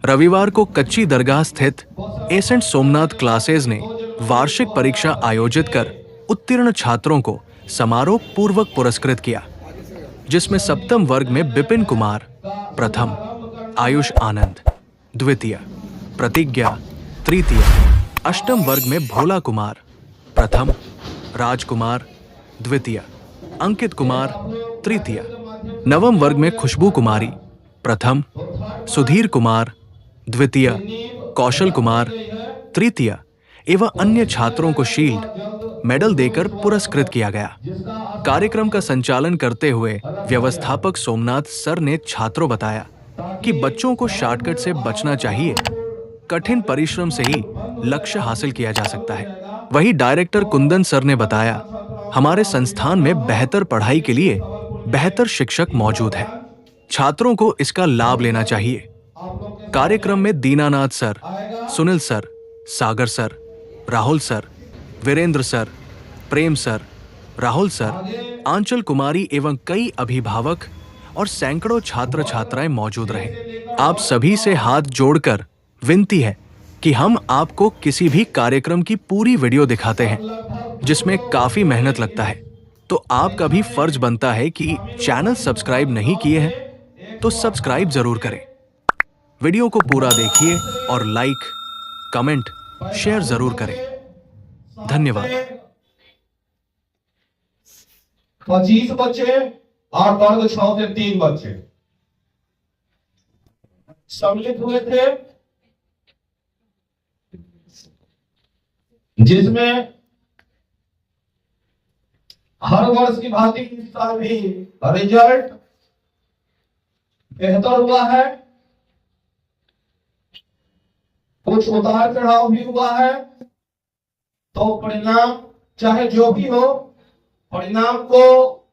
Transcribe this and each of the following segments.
रविवार को कच्ची दरगाह स्थित एसेंट सोमनाथ क्लासेज ने वार्षिक परीक्षा आयोजित कर उत्तीर्ण छात्रों को समारोह पूर्वक पुरस्कृत किया, जिसमें सप्तम वर्ग में बिपिन कुमार प्रथम, आयुष आनंद द्वितीय, प्रतिज्ञा तृतीय, अष्टम वर्ग में भोला कुमार प्रथम, राजकुमार द्वितीय, अंकित कुमार तृतीय, नवम वर्ग में खुशबू कुमारी प्रथम, सुधीर कुमार द्वितीय, कौशल कुमार तृतीय एवं अन्य छात्रों को शील्ड मेडल देकर पुरस्कृत किया गया। कार्यक्रम का संचालन करते हुए व्यवस्थापक सोमनाथ सर ने छात्रों बताया कि बच्चों को शॉर्टकट से बचना चाहिए, कठिन परिश्रम से ही लक्ष्य हासिल किया जा सकता है। वहीं डायरेक्टर कुंदन सर ने बताया, हमारे संस्थान में बेहतर पढ़ाई के लिए बेहतर शिक्षक मौजूद है, छात्रों को इसका लाभ लेना चाहिए। कार्यक्रम में Dinanath sir, Sunil sir, Sagar sir, Rahul sir, Virendra sir, Prem sir, Rahul sir, Anchal Kumari एवं कई अभिभावक और सैकड़ों छात्र छात्राएं मौजूद रहे। आप सभी से हाथ जोड़कर विनती है कि हम आपको किसी भी कार्यक्रम की पूरी वीडियो दिखाते हैं, जिसमें काफी मेहनत लगता है, तो आपका भी फर्ज बनता है कि चैनल सब्सक्राइब नहीं किए हैं तो सब्सक्राइब जरूर करें। वीडियो को पूरा देखिए और लाइक, कमेंट, शेयर जरूर करें। धन्यवाद। 25 बच्चे और वर्ग 6 से 3 बच्चे सम्मिलित हुए थे, जिसमें हर वर्ष की भांति इस साल भी रिजल्ट बेहतर हुआ है। कुछ उतार चढ़ाव भी हुआ है, तो परिणाम चाहे जो भी हो, परिणाम को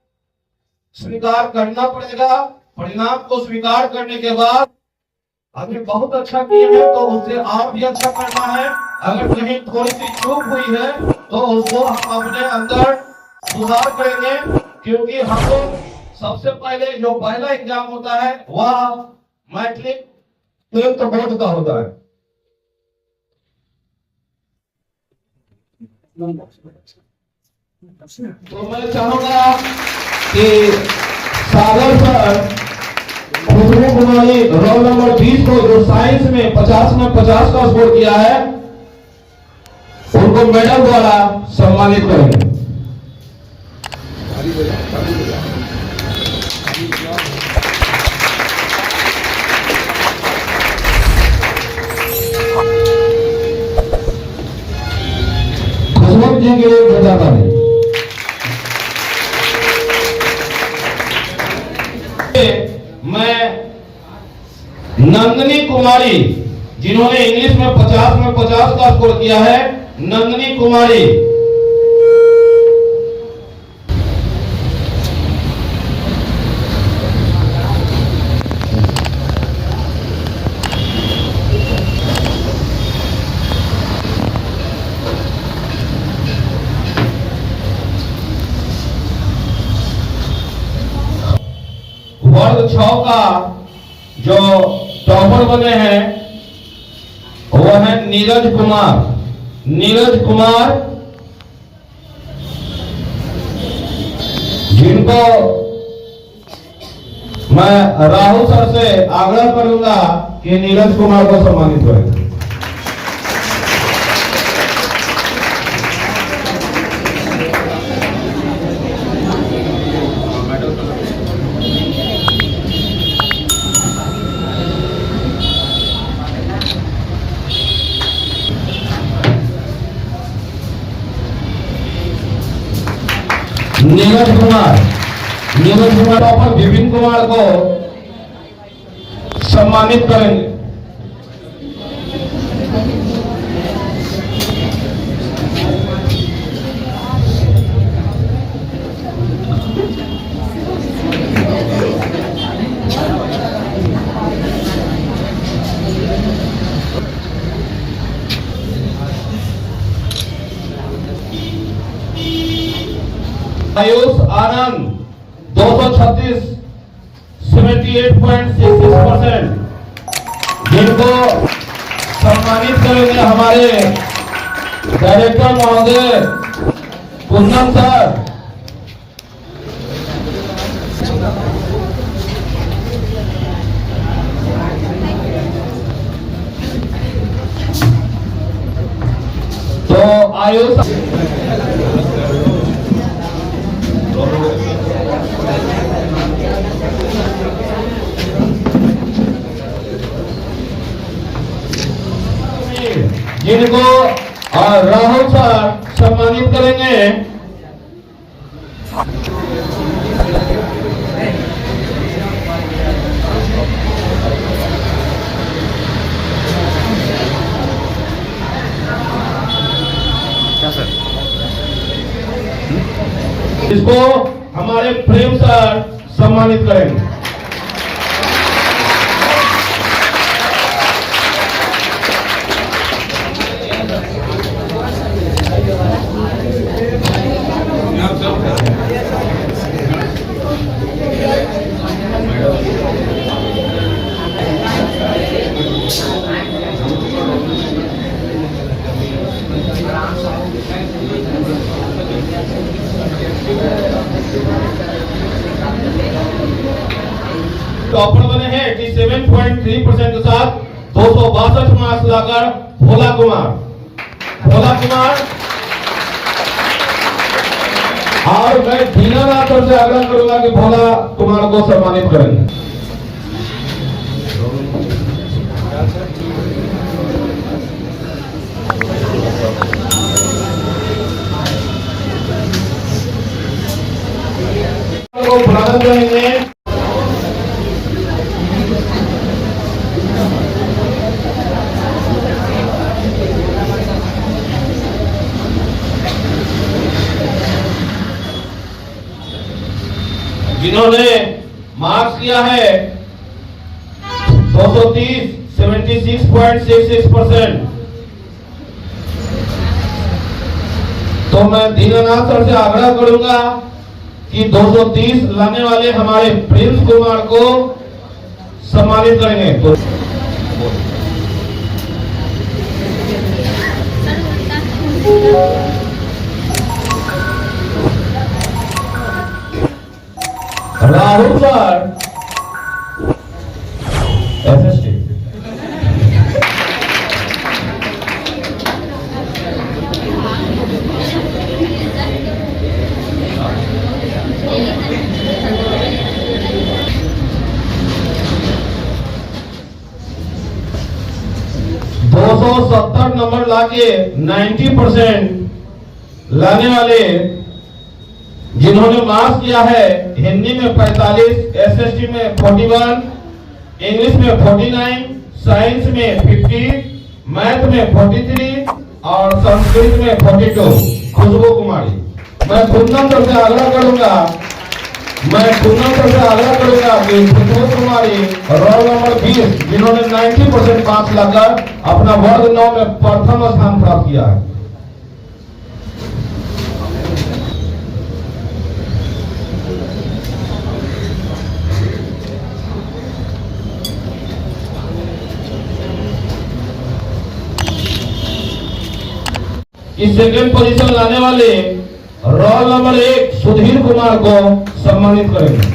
स्वीकार करना पड़ेगा। परिणाम को स्वीकार करने के बाद अगर बहुत अच्छा किए हैं तो उससे और भी अच्छा करना है। अगर कहीं थोड़ी सी चूक हुई है तो उसको हम अपने अंदर सुधार करेंगे, क्योंकि हम लोग सबसे पहले जो पहला एग्जाम होता है वह मैट्रिक 12th बोर्ड का होता है। तो मैं चाहूंगा कि सागर sir Khushboo Kumari roll number 20 को जो साइंस में 50 का स्कोर किया है, उनको मेडल द्वारा सम्मानित करेंगे। खुशबू जी के लिए बजाता है। मैं नंदनी कुमारी, जिन्होंने इंग्लिश में 50 का स्कोर किया है, नंदनी कुमारी वर्ग 6 का जो टॉपर बने हैं वो है नीरज कुमार, जिनको मैं राहुल सर से आग्रह करूंगा कि नीरज कुमार को सम्मानित करें। नीरज कुमार टॉपर विपिन कुमार को सम्मानित करेंगे। आयुष आनंद 236 78.66%, जिनको सम्मानित करेंगे हमारे डायरेक्टर महोदय पूनम सर। तो आयुष जिनको राहुल सर सम्मानित करेंगे। क्या सर? इसको हमारे प्रेम सर सम्मानित करेंगे। टॉपर बने हैं 87.3% के साथ 262 मार्क्स लाकर भोला कुमार। और मैं दीनानाथ से आग्रह करूंगा कि भोला कुमार को सम्मानित करेंगे। को बुलाना चाहेंगे। जिन्होंने मार्क्स किया है 230 76.66%। तो मैं दीनानाथ सर से आग्रह करूंगा कि 230 लाने वाले हमारे प्रिंस कुमार को सम्मानित करेंगे। तो राहुल सर एसएसटी। नंबर लाके 90% लाने वाले जिन्होंने मार्क्स किया है हिंदी में 45, एसएसटी में 41, इंग्लिश में 49, साइंस में 50, मैथ में 43 और संस्कृत में 42 खुशबू कुमारी। मैं पूनम सर से आग्रह करूंगा कि खुशबू कुमारी रोल नंबर 20 जिन्होंने 90% मार्क्स लाकर अपना वर्ग 9 में प्रथम स्थान प्राप्त किया है। इस सेकेंड पोजीशन लाने वाले रोल नंबर 1 सुधीर कुमार को सम्मानित करेंगे।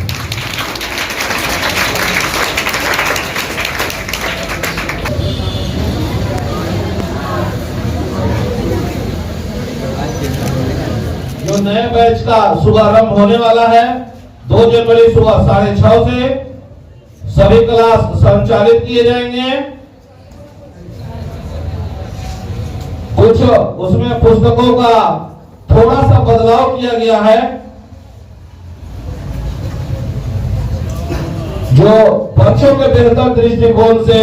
जो नए बैच का शुभारंभ होने वाला है 2 जनवरी सुबह 6:30 से सभी क्लास संचालित किए जाएंगे। कुछ उसमें पुस्तकों का थोड़ा सा बदलाव किया गया है। जो बच्चों के बेहतर दृष्टिकोण से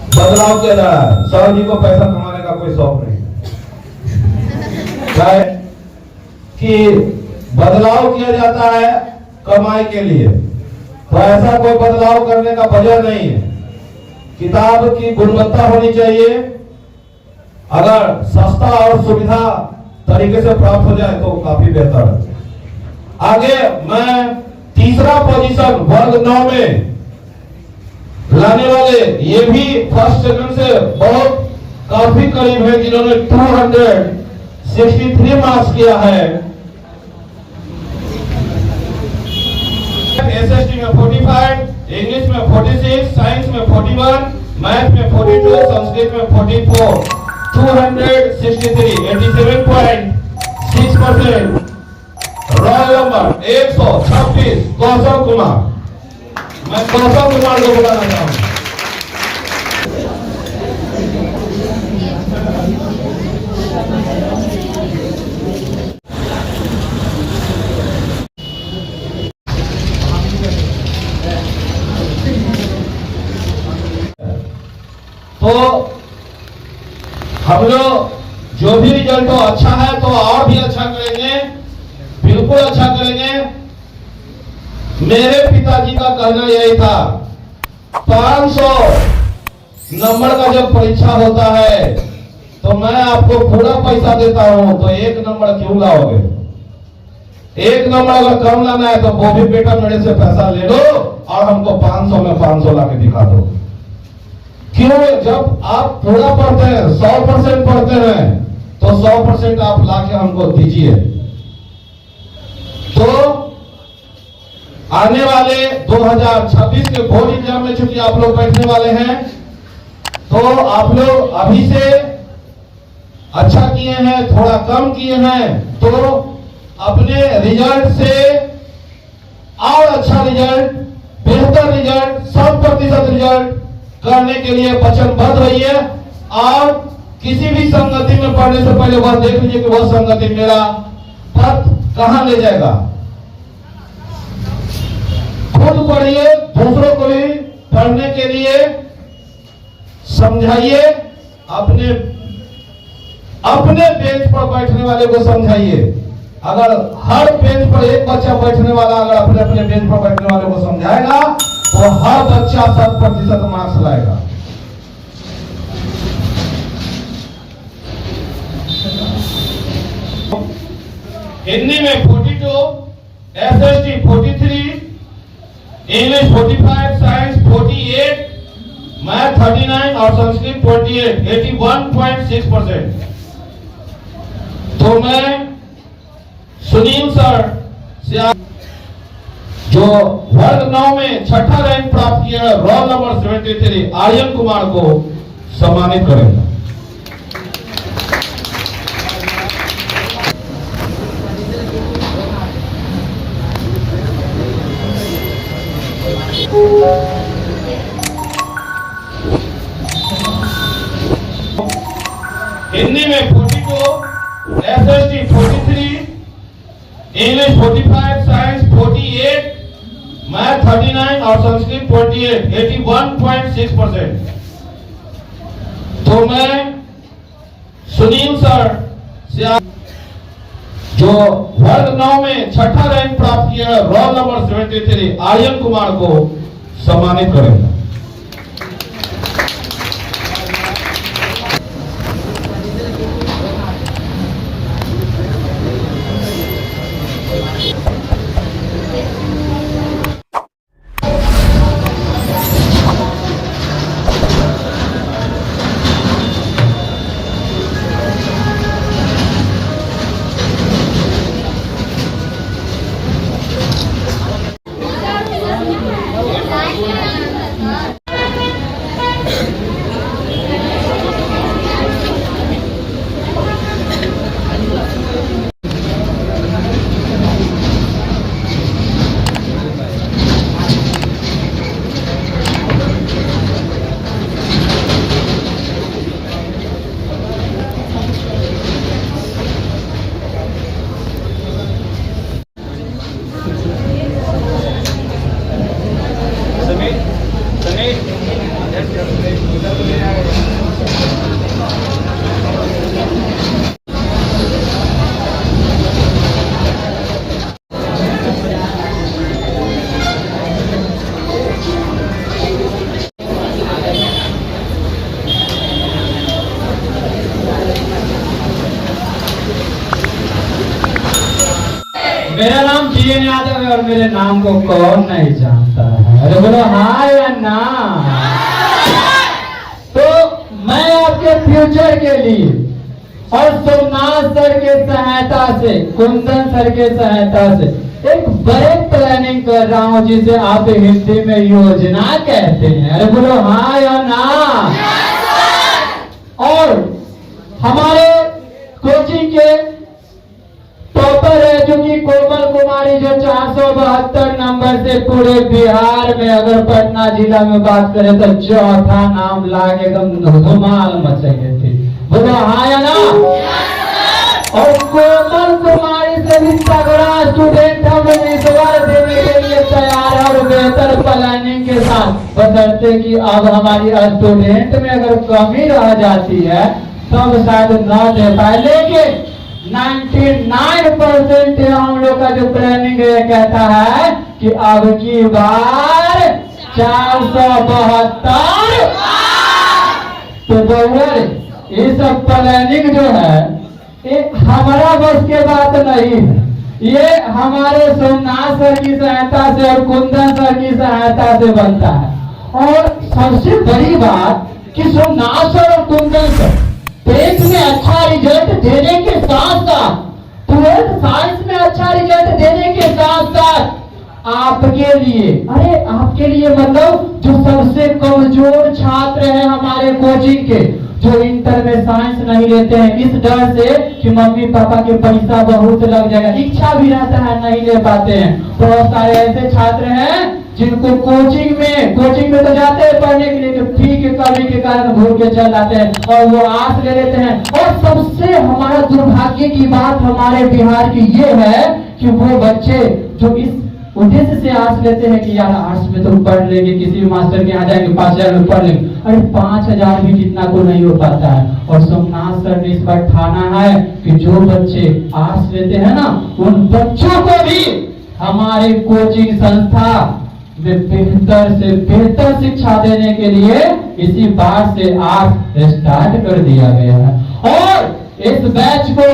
बदलाव किया जा रहा है। सर जी को पैसा कमाने का कोई शौक नहीं है कि बदलाव किया जाता है कमाई के लिए, तो ऐसा कोई बदलाव करने का वजह नहीं है। किताब की गुणवत्ता होनी चाहिए। अगर सस्ता और सुविधा तरीके से प्राप्त हो जाए तो काफी बेहतर है। आगे मैं तीसरा पोजीशन वर्ग 9 में लाने वाले ये भी फर्स्ट सेकंड से बहुत काफी करीब है, जिन्होंने 263 मार्क्स किया है। एसएसटी में 45, इंग्लिश में 46, साइंस में 41, मैथ में 42, संस्कृत में 44, 263, 87.6%। Roll number 126 Kaushal Kumar. मैं कौशल कुमार को बुलाना चाहूंगा। तो हम लोग जो भी रिजल्ट हो अच्छा है तो और भी अच्छा करेंगे, बिल्कुल अच्छा करेंगे। मेरे पिताजी का कहना यही था, 500 नंबर का जब परीक्षा होता है तो मैं आपको पूरा पैसा देता हूं, तो 1 नंबर क्यों लाओगे? 1 नंबर अगर कम लाना है तो वो भी बेटा मेरे से पैसा ले लो और हमको 500 में 500 ला के दिखा दो। क्यों? जब आप पूरा पढ़ते हैं, 100% पढ़ते हैं, तो 100% आप लाके हमको दीजिए। तो आने वाले 2026 के बोर्ड एग्जाम में चूंकि आप लोग बैठने वाले हैं, तो आप लोग अभी से अच्छा किए हैं, थोड़ा कम किए हैं, तो अपने रिजल्ट से और अच्छा रिजल्ट, बेहतर रिजल्ट, 100% रिजल्ट करने के लिए वचनबद्ध रहिए। और किसी भी संगति में पढ़ने से पहले वह देख लीजिए कि वह संगति मेरा पथ कहां ले जाएगा। खुद पढ़िए, दूसरों को भी पढ़ने के लिए समझाइए, अपने बेंच पर बैठने वाले को समझाइए। अगर हर बेंच पर एक बच्चा बैठने वाला अगर अपने अपने बेंच पर बैठने वाले को समझाएगा तो हर बच्चा 100% मार्क्स लाएगा। हिंदी में 42, एसएसटी 43, इंग्लिश 45, साइंस 48, मैथ 39 और संस्कृत 28, 81.6%। तो मैं सुनील सर से जो वर्ग 9 में 6ठा रैंक प्राप्त किया है, रोल नंबर 73 आर्यन कुमार को सम्मानित करेंगे। हिंदी में 42, एसएसटी 43, इंग्लिश 45, साइंस 48, मैथ 39 और संस्कृत 28, 81.6%। तो मैं सुनील सर से जो वर्ग 9 में 6ठा रैंक प्राप्त किया है, रोल नंबर 73 आर्यन कुमार को सम्मानित करेंगे। मेरा नाम जीएन यादव है और मेरे नाम को कौन नहीं जानता है। अरे बोलो हाय या ना। मैं आपके फ्यूचर के लिए और सोमनाथ सर के सहायता से, कुंदन सर के सहायता से एक बड़े प्लानिंग कर रहा हूं, जिसे आप हिंदी में योजना कहते हैं। अरे बोलो हाँ या ना। और हमारे कोचिंग के टॉपर है जो कि कोमल कुमारी, जो 472 नंबर से पूरे बिहार में, अगर पटना जिला में बात करें तो चौथा नाम लाके एकदम धुमाल मचेंगे थे। बोलो हाँ या ना। और कोमल कुमारी से भी तगड़ा स्टूडेंट हम लोग इस बार देने के लिए तैयार है, और बेहतर प्लानिंग के साथ। बशर्ते कि अब हमारी स्टूडेंट में अगर कमी रह जाती है तब शायद न दे पाए, लेकिन 99% हम लोग का जो प्लानिंग है कहता है कि अब की बार 472। तो बहुर ये सब प्लानिंग जो है ये हमारा बस के बात नहीं है, ये हमारे सोमनाथ सर की सहायता से और कुंदन सर की सहायता से बनता है। और सबसे बड़ी बात कि सोमनाथ सर और कुंदन सर 10th में अच्छा रिजल्ट देने के साथ साथ 12th साइंस में अच्छा रिजल्ट देने के साथ साथ आपके लिए, अरे आपके लिए मतलब जो सबसे कमजोर छात्र हैं हमारे कोचिंग के, जो इंटर में साइंस नहीं लेते हैं इस डर से कि मम्मी पापा के पैसा बहुत लग जाएगा, इच्छा भी रहता है नहीं ले पाते हैं। बहुत सारे ऐसे छात्र हैं जिनको कोचिंग में तो जाते हैं पढ़ने के लिए, फी के कमी के कारण भूल के चल जाते हैं और वो आस ले लेते हैं। और सबसे हमारा दुर्भाग्य की बात हमारे बिहार की ये है कि वो बच्चे जो इस उद्देश्य से आस लेते हैं कि यार आर्ट्स में तो पढ़ लेंगे, किसी भी मास्टर के यहाँ जाएंगे 5000 में पढ़ लेंगे, अरे 5000 भी कितना को नहीं हो पाता है। और सोमनाथ सर ने इस बार ठाना है कि जो बच्चे आर्ट्स लेते हैं ना उन बच्चों को भी हमारे कोचिंग संस्था में बेहतर से बेहतर शिक्षा देने के लिए इसी बार से आर्ट्स स्टार्ट कर दिया गया है। और इस बैच को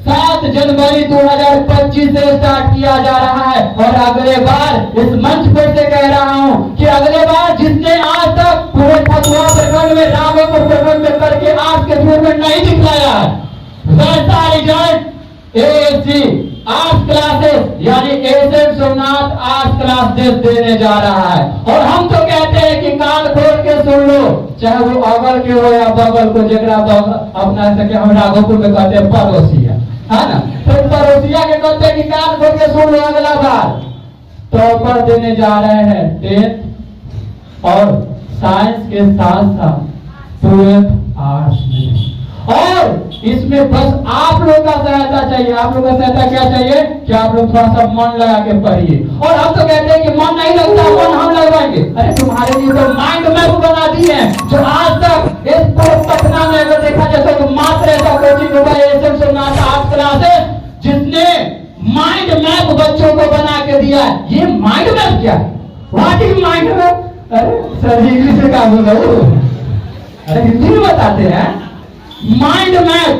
7 जनवरी 2025 से स्टार्ट किया जा रहा है। और अगले बार इस मंच पर से कह रहा हूं कि अगले बार जिसने आज तक पूरे फतुहा प्रखंड में, राघोपुर प्रखंड में करके आज के फिर में नहीं दिखलाया है, वैसा रिजल्ट एएससी आर्ट्स क्लासेस यानी एसेंट सोमनाथ आर्ट्स क्लासेस देने जा रहा है। और हम तो कहते हैं कि कान खोल के सुन लो, चाहे वो अगल के हो या बगल को, जगरा अपना सके, हम राघोपुर में कहते हैं पड़ोसिया, है ना, तो पड़ोसिया के कहते हैं कि कान खोल के सुन लो, अगला बार टॉपर देने जा रहे हैं 10th और साइंस के साथ साथ 12th आर्ट्स में। और इसमें बस आप लोग का सहायता चाहिए। आप लोग का सहायता क्या चाहिए कि आप लोग थोड़ा सा मन लगा के पढ़िए। और हम तो कहते हैं कि मन नहीं लगता, मन हम लगवाएंगे। अरे तुम्हारे लिए तो माइंड मैप बना दी है, जो आज तक इस पूरे पटना में अगर देखा जाए तो मात्र ऐसा कोचिंग होगा एएसएम सोमनाथ आर्ट्स क्लासेस जिसने माइंड मैप बच्चों को बना के दिया है। ये माइंड मैप क्या है? What is mind map? अरे सर इंग्लिश में क्या बोल रहा हूँ, अरे हिंदी में बताते हैं। माइंड मैप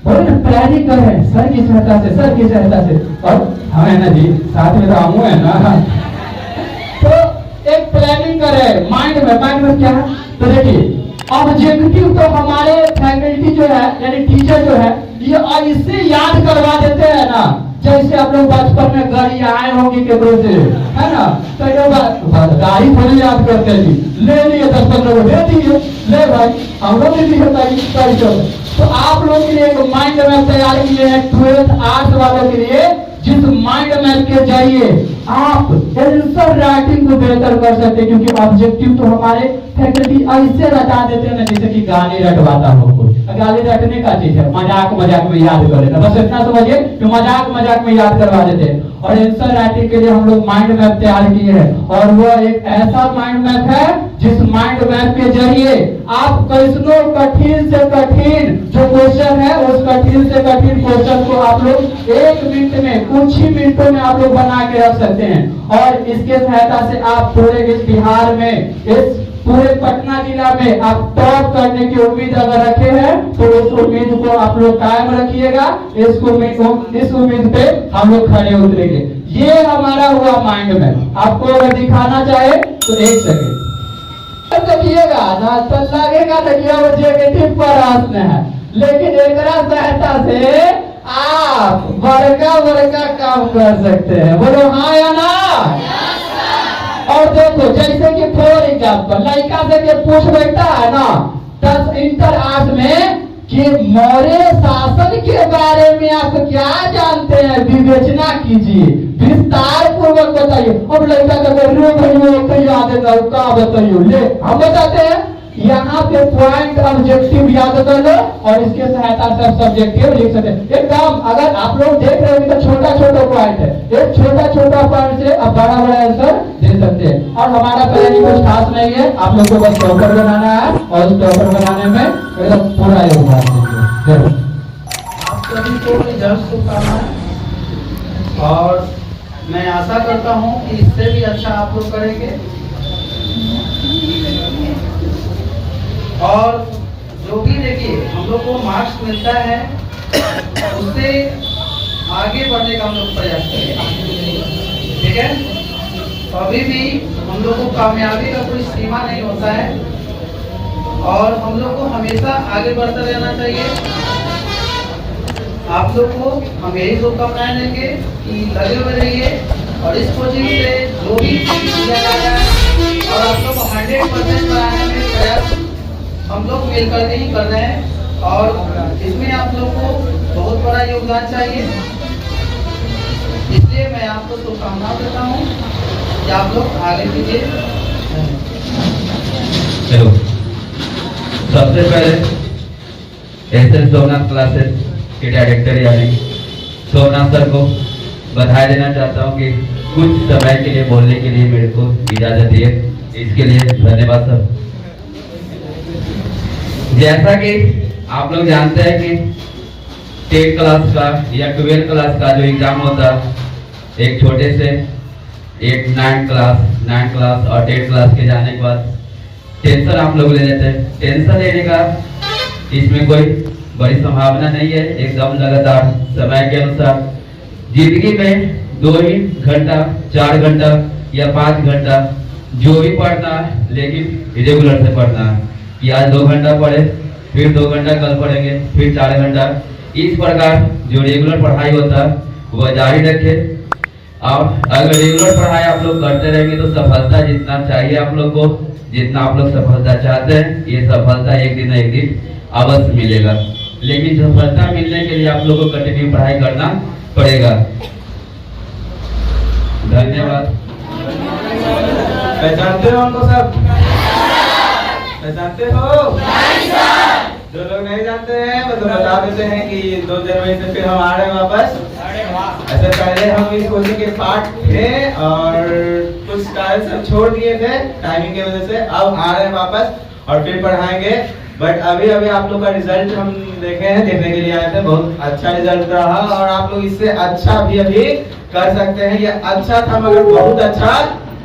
प्लानिंग कर रहे हैं सर की सहायता से, सर की सहायता से। और हम है ना जी, साथ में तो हम है ना, तो एक प्लानिंग कर रहे हैं माइंड मैप। माइंड मैप क्या है? तो देखिए ऑब्जेक्टिव तो हमारे फैकल्टी जो है यानी टीचर जो है ये इससे याद करवा देते हैं ना, जैसे आप लोग बचपन में गाड़ी आए होंगे केकरो से, है ना, तो ये गाड़ी थोड़ी याद करते हैं जी, ले लिए 10-15 दे दिए, ले भाई हम लोग भी गाड़ी चल। तो आप लोग के लिए एक माइंड मैप तैयार किए हैं 12th आर्ट्स वालों के लिए, जिस माइंड मैप के जरिए आप आंसर राइटिंग को बेहतर कर सकते हैं। क्योंकि ऑब्जेक्टिव तो हमारे फैकल्टी ऐसे रटा देते हैं ना जैसे कि गाली रटवाता हो कोई। गाली रटने का चीज है, मजाक में याद कर लेना, बस इतना समझिए कि मजाक में याद करवा देते हैं। और आंसर राइटिंग के लिए हम लोग माइंड मैप तैयार किए हैं, और वो एक ऐसा माइंड मैप है जिस माइंड मैप के जरिए आप कैसनो कठिन से कठिन जो क्वेश्चन है उस कठिन से कठिन क्वेश्चन को आप लोग 1 मिनट में, कुछ ही मिनटों में आप लोग बना के रख सकते हैं। और इसके सहायता से आप पूरे इस बिहार में, इस पूरे पटना जिला में आप टॉप करने की उम्मीद अगर रखे हैं तो इस उम्मीद को आप लोग कायम रखिएगा। इस उम्मीद पे हम लोग खड़े उतरेंगे। ये हमारा हुआ माइंड मैप। आपको अगर दिखाना चाहे तो 1 सेकेंड। देखिएगा ना तो लगेगा ना कि वो नेगेटिव प्रश्न है, लेकिन एक सहायता से आप बड़का काम कर सकते हैं। बोलो हाँ या ना। और देखो जैसे कि फॉर एग्जाम्पल लड़का से के पूछ बैठता है ना 10 इंटर आर्ट्स में कि मौर्य शासन के बारे में आप क्या जानते हैं, विवेचना कीजिए, विस्तार पूर्वक बताइए। अब लड़का का तो याद है का बताइए, ले हम बताते हैं। यहाँ पे पॉइंट ऑब्जेक्टिव याद कर लो और इसके सहायता से सब्जेक्टिव लिख सकते हैं। एकदम अगर आप लोग देख रहे हो तो छोटा पॉइंट है, एक छोटा पॉइंट से आप बड़ा आंसर दे सकते हैं। और हमारा प्लानिंग कुछ खास नहीं है, आप लोग को बस टॉपर बनाना है और उस टॉपर बनाने में एकदम पूरा योगदान दीजिए। आप सभी को रिजल्ट शुभकामनाएं, और मैं आशा करता हूं कि इससे भी अच्छा आप लोग करेंगे। और जो भी देखिए हम लोग को मार्क्स मिलता है उससे आगे बढ़ने का हम लोग प्रयास करेंगे, ठीक है। कभी भी हम लोग को कामयाबी का कोई सीमा नहीं होता है और हम लोग को हमेशा आगे बढ़ते रहना चाहिए। आप लोग को हम यही शुभकामनाएं देंगे कि लगे हुए रहिए और इस कोचिंग से जो भी किया जा रहा है और आप लोग को 100% बनाने में प्रयास हम लोग मिल करके ही कर रहे हैं और इसमें आप लोग को बहुत बड़ा योगदान चाहिए। इसलिए मैं आपको शुभकामनाएं देता हूँ कि आप लोग आगे कीजिए। हेलो, सबसे पहले एसएन सोमनाथ क्लासेस के डायरेक्टर यानी सोमनाथ सर को बधाई देना चाहता हूँ कि कुछ समय के लिए बोलने के लिए मेरे को इजाजत दिए, इसके लिए धन्यवाद सर। जैसा कि आप लोग जानते हैं कि 10 क्लास का या 12 क्लास का जो एग्जाम होता है, एक छोटे से 9 क्लास और 10 क्लास के जाने के बाद टेंशन आप लोग ले लेते हैं। टेंशन लेने का इसमें कोई बड़ी संभावना नहीं है, एकदम लगातार समय के अनुसार जिंदगी में 2 ही घंटा 4 घंटा या 5 घंटा जो भी पढ़ना है, लेकिन रेगुलर से पढ़ना है कि आज 2 घंटा पढ़े, फिर 2 घंटा कल पढ़ेंगे, फिर 4 घंटा। इस प्रकार जो रेगुलर पढ़ाई होता है वह जारी रखे। और अगर रेगुलर पढ़ाई आप लोग करते रहेंगे तो सफलता जितना चाहिए आप लोग को, जितना आप लोग सफलता चाहते हैं, ये सफलता एक दिन न एक दिन अवश्य मिलेगा। लेकिन सफलता मिलने के लिए आप लोग को कंटिन्यू पढ़ाई करना पड़ेगा। धन्यवाद। पहचानते हो हमको सब? पहचानते हो? जो लोग नहीं जानते हैं वो तो बता देते हैं कि 2 जनवरी से फिर हम आ रहे हैं वापस। ऐसे पहले हम इस कोचिंग के पार्ट थे और कुछ कार्य सब छोड़ दिए थे टाइमिंग की वजह से, अब आ रहे हैं वापस और फिर पढ़ाएंगे। बट अभी आप लोग का रिजल्ट हम देखे हैं, देखने के लिए आए थे, बहुत अच्छा रिजल्ट रहा और आप लोग इससे अच्छा भी अभी कर सकते हैं। ये अच्छा था मगर बहुत अच्छा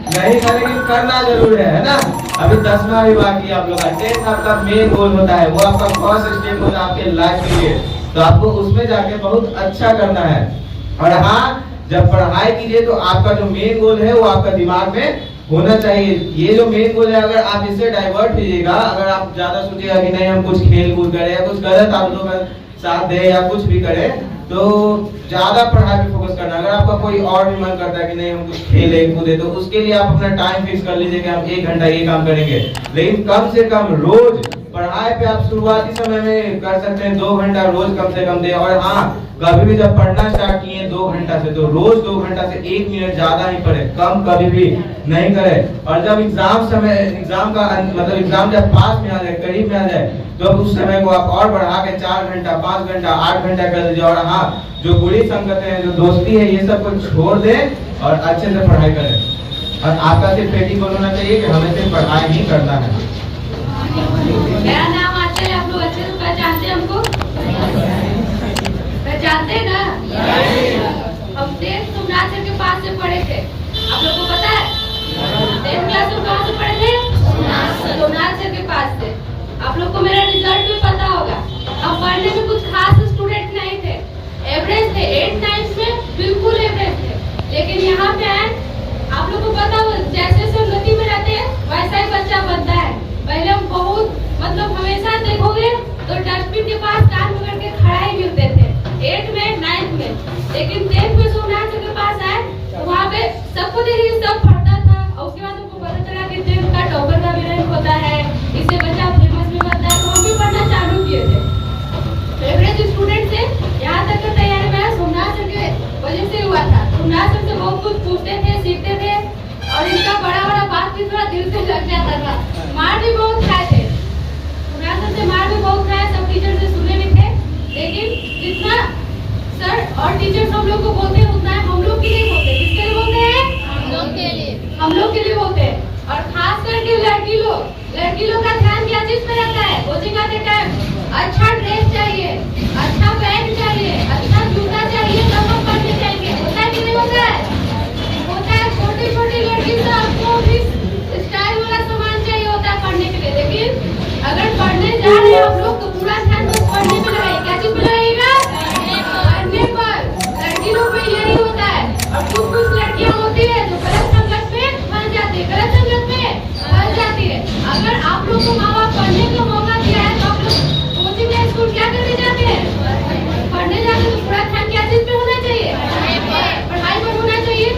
नहीं था, लेकिन करना जरूर है ना। अभी 10वां भी बाकी आप लोग का 10th आपका मेन गोल होता है, वो आपका फर्स्ट स्टेप होता है आपके लाइफ के लिए, तो आपको उसमें जाके बहुत अच्छा करना है। और हाँ, जब पढ़ाई कीजिए तो आपका जो मेन गोल है वो आपका दिमाग में होना चाहिए। ये जो मेन गोल है, अगर आप इससे डाइवर्ट कीजिएगा, अगर आप ज्यादा सोचिएगा कि नहीं हम कुछ खेल कूद करें या कुछ गलत आप लोग का साथ दे या कुछ भी करें, तो ज्यादा पढ़ाई पे फोकस करना। अगर आपका कोई और भी मन करता है कि नहीं हम कुछ खेले कूदे, तो उसके लिए आप अपना टाइम फिक्स कर लीजिए कि हम 1 घंटा ये काम करेंगे। लेकिन कम से कम रोज पढ़ाई पे आप शुरुआती समय में कर सकते हैं 2 घंटा रोज कम से कम दे। और हाँ, कभी भी जब पढ़ना स्टार्ट किए 2 घंटा से, तो रोज 2 घंटा से 1 मिनट ज्यादा ही पढ़े, कम कभी भी नहीं करे। और जब एग्जाम का मतलब एग्जाम जब पास में आ जाए, करीब में आ जाए, तो उस समय को आप और बढ़ा के 4 घंटा 5 घंटा 8 घंटा कर दीजिए। और हाँ, जो बुरी संगतें हैं, जो दोस्ती है, ये सब को छोड़ दें और अच्छे से पढ़ाई करें। और आपका सिर्फ एक ही गोल होना चाहिए कि हमें सिर्फ पढ़ाई ही करना है। मेरा नाम आते है, आप लोग अच्छे से पहचानते हैं हमको? पहचानते हैं ना? हम 10th सोमनाथ सर के पास से पढ़े थे, आप लोग को पता है? 10th क्लास में कहाँ से पढ़े थे? सोमनाथ सर के पास से। आप लोग को मेरा रिजल्ट भी पता होगा। अब पढ़ने में कुछ खास स्टूडेंट नहीं थे, एवरेज थे, 8 9 में बिल्कुल एवरेज थे। लेकिन यहाँ पे आए, आप लोग को पता हो जैसे उन्नति में रहते हैं वैसा ही बच्चा बनता है। के पास कान पकड़ के खड़ा ही मिलते थे 8th में 9th में, लेकिन 10th में सोमनाथ सर के पास आए तो वहाँ पे सबको देखिए सब पढ़ता था और उसके बाद उनको पता चला कि 10th का टॉपर का भी रैंक होता है, इससे बच्चा फेमस भी बनता है, तो हम भी पढ़ना चालू किए थे। फेवरेट स्टूडेंट से यहाँ तक की तैयारी में सोमनाथ सर के वजह से हुआ था। सोमनाथ सर से बहुत कुछ पूछते थे, सीखते थे और इनका बड़ा बड़ा बात भी थोड़ा दिल से लग जाता था। मार भी बहुत खाए थे, सोमनाथ सर से मार भी बहुत खाए, सब टीचर से सुने भी थे, लेकिन जितना सर और टीचर्स हम लोग को बोलते हैं उतना हम लोग के लिए बोलते हैं। किसके लिए बोलते हैं? हम लोग के लिए बोलते हैं। और खास करके लड़की लोग का ध्यान क्या चीज पे रहता है? कोचिंग आते टाइम अच्छा ड्रेस चाहिए, अच्छा पैंट चाहिए, अच्छा जूता चाहिए, तब हम पढ़ने जाएंगे। होता है कि नहीं होता है? होता है। छोटी छोटी लड़की सबको भी स्टाइल वाला सामान चाहिए होता है पढ़ने के लिए, लेकिन अगर पढ़ने जा रहे हैं आप लोग तो पूरा ध्यान बस पढ़ने पे लगाइए। क्या चीज पे लगाइएगा? पढ़ने पर। लड़की लोग में यही होता है। और कुछ लड़कियां होती है जो गलत संगत में फंस जाती है, गलत संगत में फंस जाती है। अगर आप लोग को माँ बाप पढ़ने का मौका दिया है तो आप लोग कोचिंग या स्कूल क्या करने जाते हैं? पढ़ने जाते हैं। तो पूरा ध्यान क्या चीज पे होना चाहिए? पढ़ाई पर होना चाहिए।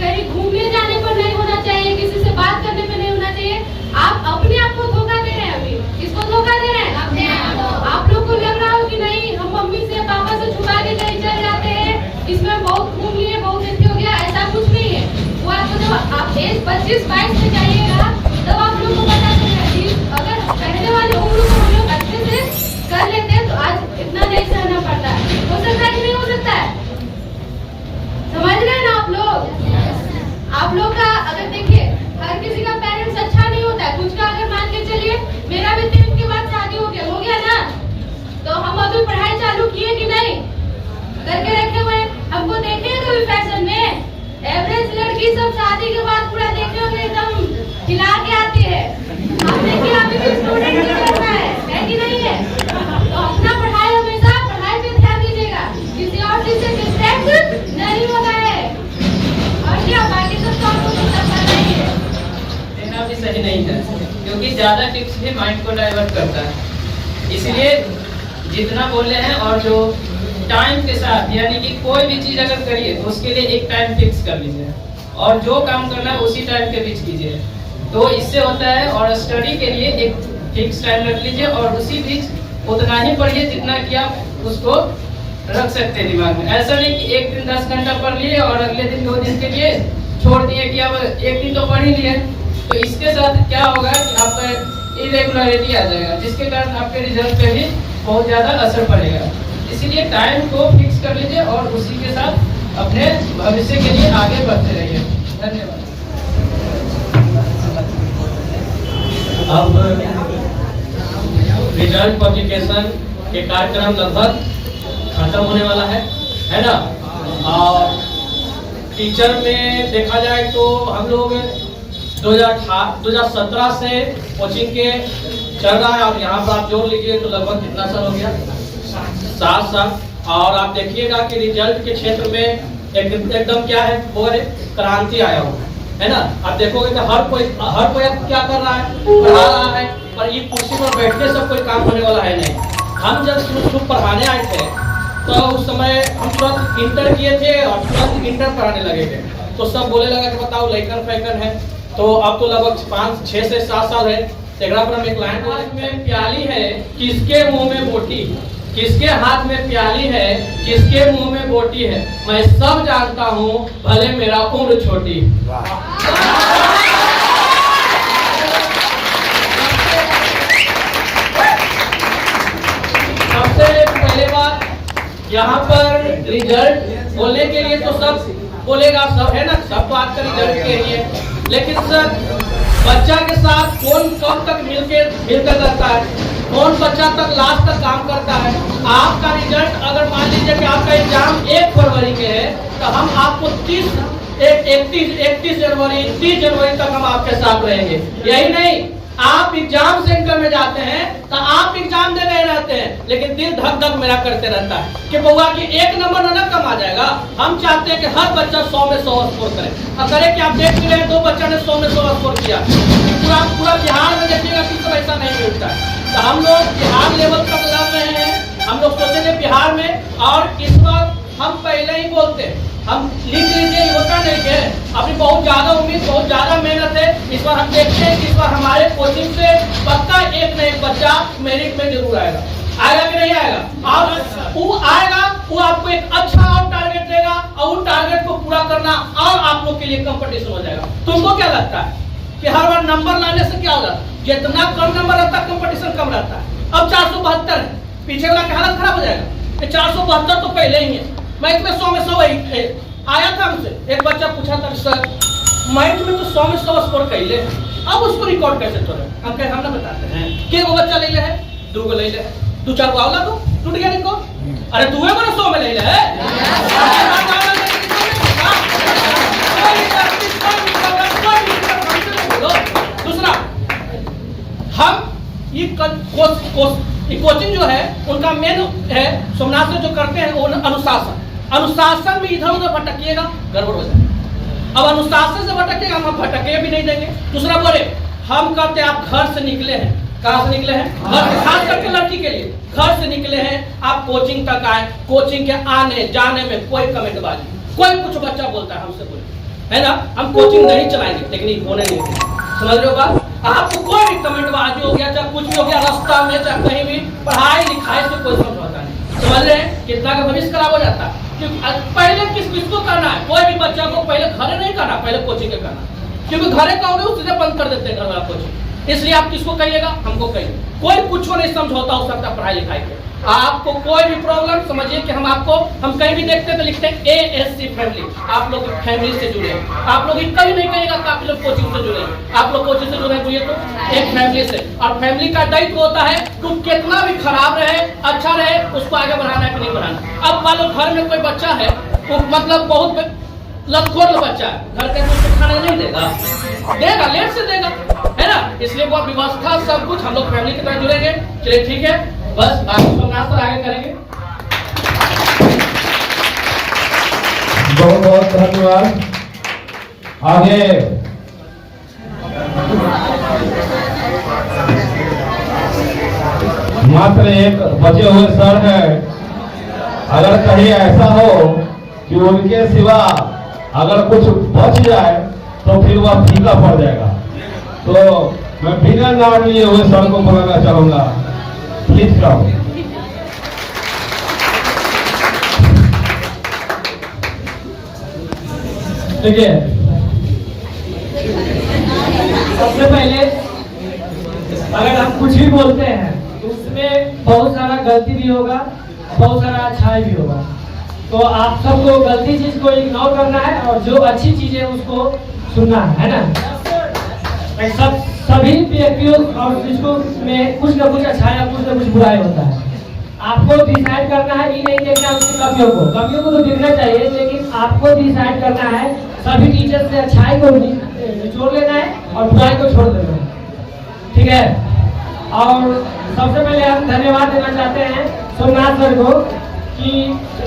कहीं घूमने जाने पर नहीं होना चाहिए, किसी से बात करने पर नहीं होना चाहिए। आप अपने आप को धोखा दे रहे हैं। अभी किसको धोखा दे रहे हैं? अपने आप लोग को लग रहा हो कि नहीं हम मम्मी से पापा से छुपा के कहीं चल जाते हैं, इसमें बहुत घूम लिए, बहुत अच्छे हो गया, ऐसा कुछ नहीं है। वो आपको जब आप एज 25-22 में जाइएगा तब आप लोग को पता चलेगा कि अगर पहले वाले उम्र को हम लोग अच्छे से कर लेते हैं तो आज इतना नहीं सहना पड़ता है। हो सकता है कि नहीं हो सकता है? समझ रहे हैं ना आप लोग? आप लोग का अगर देखिए हर किसी का पेरेंट्स अच्छा नहीं होता है। कुछ का अगर मान के चलिए मेरा भी 10th के बाद शादी हो गया ना, तो हम अभी पढ़ाई चालू किए कि नहीं? करके रखे हुए। हमको देखे हैं कभी फैशन में? एवरेज लड़की सब शादी के बाद पूरा देखे होंगे एकदम हिला के आती है। हम देखिए अभी भी स्टूडेंट ही करना है कि नहीं है? तो अपना पढ़ाई हमेशा पढ़ाई पे ध्यान दीजिएगा, किसी और चीज से डिस्ट्रैक्ट नहीं होना है। और क्या बाकी सब तो आपको पता नहीं है। देना भी सही नहीं है, क्योंकि ज्यादा टिप्स भी माइंड को डाइवर्ट करता है। इसलिए जितना बोले हैं और जो टाइम के साथ, यानी कि कोई भी चीज अगर करिए तो उसके लिए एक टाइम फिक्स कर लीजिए और जो काम करना है उसी टाइम के बीच कीजिए, तो इससे होता है। और स्टडी के लिए एक फिक्स टाइम रख लीजिए और उसी बीच उतना ही पढ़िए जितना कि आप उसको रख सकते हैं दिमाग में। ऐसा नहीं कि एक दिन 10 घंटा पढ़ लिए और अगले दिन 2 दिन के लिए छोड़ दिए कि अब एक दिन तो पढ़ ही लिए। तो इसके साथ क्या होगा कि आपका इरेगुलरिटी आ जाएगा, जिसके कारण आपके रिजल्ट पे भी बहुत ज्यादा असर पड़ेगा। इसीलिए टाइम को फिक्स कर लीजिए और उसी के साथ अपने भविष्य के लिए आगे बढ़ते रहिए। धन्यवाद। अब रिजल्ट पब्लिकेशन के कार्यक्रम लगभग खत्म होने वाला है ना? और टीचर में देखा जाए तो हम लोग 2017 से कोचिंग के चल रहा है और यहाँ पर आप जोड़ लीजिए तो लगभग कितना साल हो गया? 7 साल। और आप देखिएगा कि रिजल्ट के क्षेत्र में एकदम क्या है, वो है क्रांति आया हुआ है ना? आप देखोगे कि हर कोई अब क्या कर रहा है, पढ़ा रहा है, पर ये कुर्सी पर बैठने से कोई काम होने वाला है नहीं। हम जब शुरू पढ़ाने आए थे तो उस समय हम तुरंत इंटर किए थे और तुरंत इंटर पढ़ाने लगे थे, तो सब बोले लगा कि बताओ लैकन फैकन है। तो अब तो लगभग 5, 6 से 7 साल है। तेगड़ा पर हम एक लाइन में प्याली है किसके मुंह में बोटी, किसके हाथ में प्याली है किसके मुंह में बोटी है, मैं सब जानता हूँ भले मेरा उम्र छोटी। सबसे पहले बात यहाँ पर रिजल्ट बोलने के लिए तो सब बोलेगा, सब है ना, सब बात का रिजल्ट के लिए, लेकिन सर बच्चा के साथ कौन कब तक मिलकर रहता है, कौन बच्चा तक लास्ट तक काम करता है। आपका रिजल्ट अगर मान लीजिए कि आपका एग्जाम 1 फरवरी के है तो हम आपको 31 जनवरी 30 जनवरी तक हम आपके साथ रहेंगे। यही नहीं, आप एग्जाम सेंटर में जाते हैं तो आप एग्जाम दे रहे रहते हैं, लेकिन दिल धक धक मेरा करते रहता है कि बउआ की 1 नंबर न कम आ जाएगा। हम चाहते हैं कि हर बच्चा 100 में 100 स्कोर करे। अब करे कि आप देख रहे हैं 2 बच्चा ने 100 में 100 स्कोर किया, पूरा बिहार में देखिएगा कि सब ऐसा नहीं मिलता है। तो हम लोग बिहार लेवल तक लड़ रहे हैं हम लोग सोचेंगे बिहार में, और इस वक्त हम पहले ही बोलते हैं, हम लिख लीजिए, होता नहीं है। अपनी बहुत ज्यादा उम्मीद, बहुत ज्यादा मेहनत है। इस बार हम देखते हैं कि इस बार हमारे कोचिंग से पक्का एक न एक बच्चा मेरिट में जरूर आएगा। आएगा कि नहीं आएगा? और वो आएगा, वो आपको एक अच्छा और टारगेट देगा, और उन टारगेट को पूरा करना और आप लोग के लिए कंपटीशन हो जाएगा। तुमको क्या लगता है कि हर बार नंबर लाने से क्या होगा? जितना कम नंबर रहता है कंपटीशन कम रहता है। अब 472 है, पीछे वाला की हालत खराब हो जाएगा। 472 तो पहले ही है। मैथ में 100 में 100 आया था। हमसे एक बच्चा पूछा था, सर मैथ में तो 100 में 100 स्कोर कर ले, अब उसको रिकॉर्ड कैसे तोड़े? हम कहे हम ना बताते हैं कि वो बच्चा ले ले है, 2 को ले ले, 2-4 को आवला, तो टूट गया रिकॉर्ड। अरे तू है 100 में ले ले है। दूसरा, हम ये कोचिंग जो है उनका मेन है, सोमनाथ से जो करते हैं वो अनुशासन। अनुशासन में इधर उधर भटकिएगा गड़बड़ हो जाएगा। अब अनुशासन से भटकिएगा, हम भटके भी नहीं देंगे। दूसरा बोले, हम कहते हैं आप घर से निकले हैं, कहाँ से निकले हैं? घर से, खास करके लड़की के लिए घर से निकले हैं, आप कोचिंग तक आए, कोचिंग के आने जाने में कोई कमेंटबाजी, कोई कुछ बच्चा बोलता है हमसे बोले, है ना, हम कोचिंग नहीं चलाएंगे, टेक्निक होने नहीं देंगे। समझ रहे हो बात? आपको कोई भी कमेंटबाजी हो गया, चाहे कुछ भी हो गया, रास्ता में चाहे कहीं भी, पढ़ाई लिखाई से कोई समझौता नहीं। समझ रहे हैं? कितना का भविष्य खराब हो जाता है। पहले किसको करना है? कोई भी बच्चा को पहले घरे नहीं करना, पहले कोचिंग के करना। क्योंकि घरे कहोगे उससे बंद कर देते हैं घर वाला कोचिंग। इसलिए आप किसको कहिएगा? हमको कहिए। कोई कुछ नहीं समझौता हो सकता पढ़ाई लिखाई के। आपको कोई भी प्रॉब्लम समझिए कि हम कहीं भी देखते हैं तो लिखते हैं ASC फैमिली। आप लोग फैमिली से जुड़े हैं। आप लोग कभी नहीं कहिएगा कि आप लोग कोचिंग से जुड़े हैं। आप लोग कोचिंग से जुड़े हैं तो एक फैमिली से, और फैमिली का दायित्व होता है कि कितना भी खराब रहे, अच्छा रहे, उसको आगे बढ़ाना है कि नहीं बढ़ाना। अब मान लो घर में कोई बच्चा है, वो मतलब बहुत लतखोर बच्चा है, घर के कुछ खाना नहीं देगा, लेट से देगा, है ना। इसलिए वो व्यवस्था सब कुछ हम लोग फैमिली की तरह जुड़ेंगे। चलिए ठीक है, बस बाकी सोमनाथ पर आगे करेंगे। बहुत बहुत धन्यवाद। आगे मात्र एक बचे हुए सर हैं। अगर कहीं ऐसा हो कि उनके सिवा अगर कुछ बच जाए तो फिर वह फीका पड़ जाएगा, तो मैं बिना नाम लिए हुए सर को बुलाना चाहूंगा। प्लीज करो। देखिए, सबसे पहले अगर हम कुछ भी बोलते हैं तो उसमें बहुत सारा गलती भी होगा, बहुत सारा अच्छाई भी होगा। तो आप सबको गलती चीज को इग्नोर करना है और जो अच्छी चीज है उसको सुनना है ना। सभी व्यक्तियों और चीजों में कुछ न कुछ अच्छा या कुछ न कुछ बुराई होता है। आपको डिसाइड करना है, ये नहीं देखना उसकी कमियों को तो देखना चाहिए, लेकिन आपको डिसाइड करना है सभी टीचर से अच्छाई को निचोड़ लेना है और बुराई को छोड़ देना है। ठीक है। और सबसे पहले हम धन्यवाद देना चाहते हैं सोमनाथ सर को कि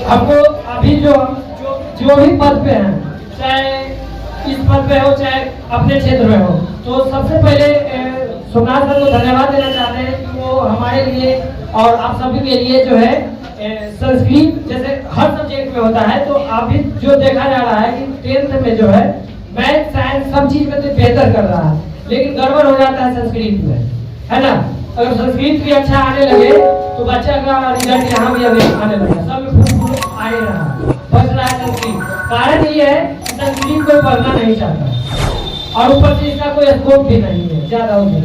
हमको अभी जो भी पद पे हैं, चाहे इस पद पे हो चाहे अपने क्षेत्र में हो, तो सबसे पहले सोमनाथ सर को धन्यवाद देना चाहते हैं कि वो हमारे लिए और आप सभी के लिए जो है संस्कृत जैसे हर सब्जेक्ट में होता है, तो अभी जो देखा जा रहा है कि 10th में जो है मैथ साइंस सब चीज में तो बेहतर कर रहा है, लेकिन गड़बड़ हो जाता है संस्कृत में, है ना। अगर संस्कृत भी अच्छा आने लगे तो बच्चा का रिजल्ट यहाँ भी अभी आने लगा, सब में फूल आ ही रहा है, बच रहा है संस्कृत। कारण ये है कि संस्कृत कोई पढ़ना नहीं चाहता और ऊपर से इसका कोई स्कोप भी नहीं है ज्यादा हो जाए,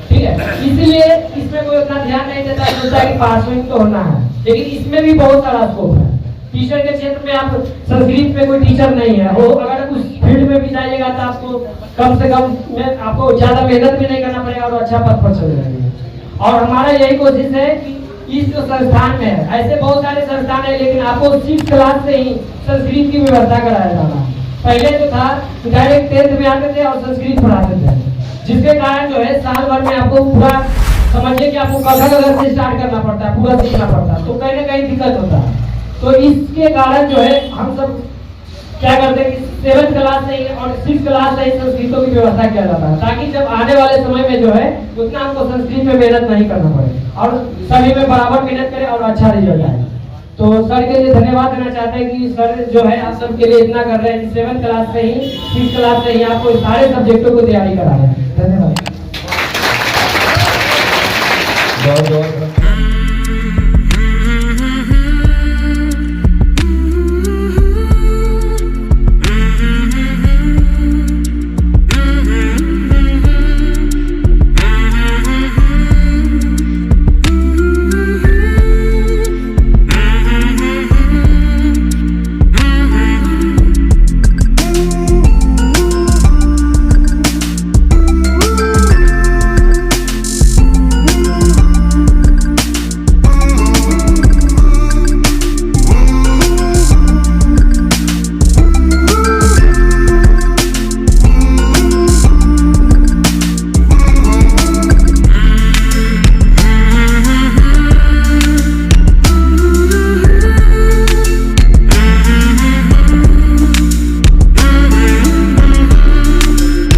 ठीक है। इसीलिए इसमें कोई उतना ध्यान नहीं देता, सोचता है कि पासिंग तो होना है, लेकिन इसमें भी बहुत सारा स्कोप है। टीचर के क्षेत्र में आप संस्कृत में कोई टीचर नहीं है, वो अगर उस फील्ड में भी जाइएगा तो आपको कम से कम में आपको ज्यादा मेहनत भी नहीं करना पड़ेगा और अच्छा पद पर चले जाएंगे। और हमारा यही कोशिश है कि इस जो संस्थान में है, ऐसे बहुत सारे संस्थान है, लेकिन आपको 6th क्लास से ही संस्कृत की व्यवस्था कराया जा रहा है। पहले जो था डायरेक्ट 10th में आते थे और संस्कृत पढ़ाते थे, जिसके कारण जो है साल भर में आपको पूरा समझिए कि आपको कलर से स्टार्ट करना पड़ता है, पूरा सीखना पड़ता है, तो कहीं ना कहीं दिक्कत होता है। तो इसके कारण जो है हम सब क्या करते हैं कि 7th क्लास से ही और 6th क्लास से ही संस्कृतों की व्यवस्था किया जाता है, ताकि जब आने वाले समय में जो है उतना हमको संस्कृत में मेहनत नहीं करना पड़े और सभी में बराबर मेहनत करें और अच्छा रिजल्ट आए। तो सर के लिए धन्यवाद देना चाहते हैं कि सर जो है आप सबके लिए इतना कर रहे हैं, 7th क्लास से ही 6th क्लास से ही आपको सारे सब्जेक्टों को तैयारी करा रहे हैं। धन्यवाद। बहुत बहुत